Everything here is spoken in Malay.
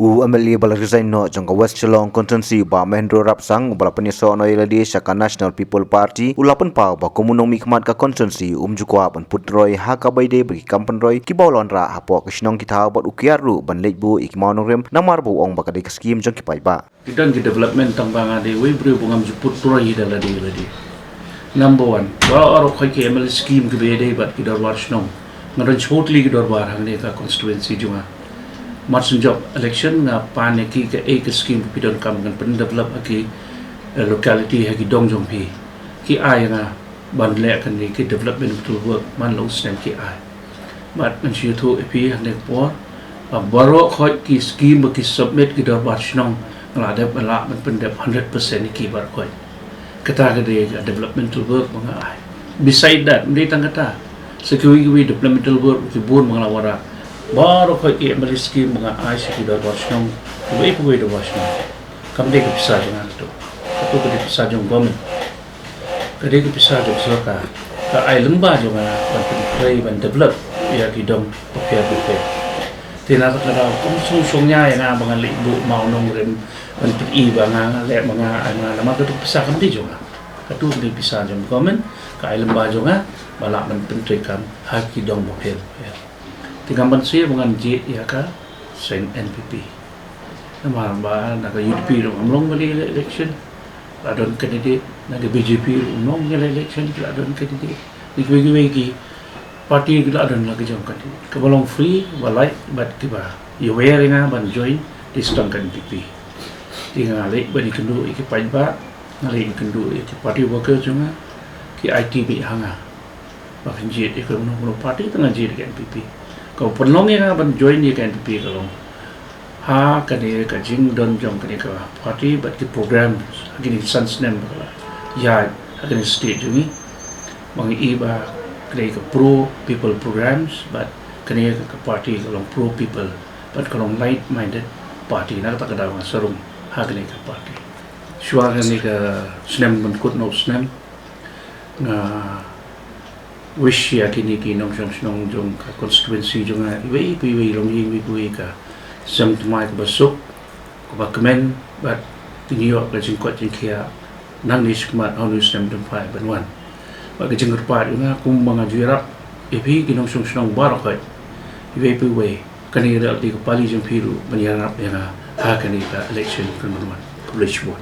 MLA bala resign no jangka West Shillong constituency ba Mohendro rapsang bala penyeso no iladi Shaka National People Party ulapan pau ba komunong mikmat ka constituency jukwa ban putroy ha ka baide bagi kampan roy ki bawlon ra hapo kisnong kita bat ukiaru ban lejbu ikmau nongrim namar bu ong bakade skhim jang ki paidbah Kita di development tambang ada, we beri bungam juput proy dah ladi. Number one, bawa orang kaya ML scheme ke beda, but kita waris nong. Ngaran shortly kita war hang ni ka constituency juga. Macam job election ngapa neki ke scheme kita kam dengan pen develop lagi locality lagi dong jom pi. Ki ai nga ban le kan ni ki development betul work man lo stem ki ai. But nanti tu pi hang ni po, bawa kaya ki scheme ki submit kita waris nong. Ngelada balak menpendap 100% iki bar koi. Kata kede developmental work mga ai. Beside that, mesti tang kata security developmental work kibun mga lawara. Baru koi ki emergency scheme mga ai sekidar wasnong. Kuwi kuwi do wasnong. Kamde ke pisah jangan tu. Aku kede pisah jong government. Kede ke pisah jong soka. Ka ai lembah jong ban play ban develop ya kidong papiar papiar. Tina kata sung-sungnya yang bangan ibu mau nongrim untuk iba lek nama tu pisah kan dia juga. Katu dia pisah jom komen, kai lembah juga balak menpentrikan haki dong bopel. Tinggal mensia bangan jet ya ka sen NPP. Nama ba nak UDP dong amlong balik election. Adon candidate nak BJP amlong election adon candidate. Dikwi-kwi parti kita ada lagi jom kan kebalong free balai but tiba you wearing ban join diston kan PP tinggal lek bani kendu iki paidbah ngalek kendu iki party worker juga ki ITB hanga bahkan jid ikut menung parti tengah jid kan PP kau penlong yang ban join ni kan PP kalau ha kan dia ka jing don jom kan ka party but ki program gini sans nem ya akan state juga mangi iba kena ke pro people programs, but kena ke party kalau pro people, but kalau light minded party nak tak ada orang serung hak kena ke party. Suara kena ke snem menkut no snem, wish ya kini nong jong ke constituency juga, iwi long iwi ke sem temai ke besok, ke bakmen, but New York ke jengkot jengkia, nang ni sekemat honu snem tempai benwan. Bagi jengker part juga kumbang ajuirap ipi kinong sung barokai ipi we kanira di kepali jeng piru menyarap yang ha kanira election kemenuan publish board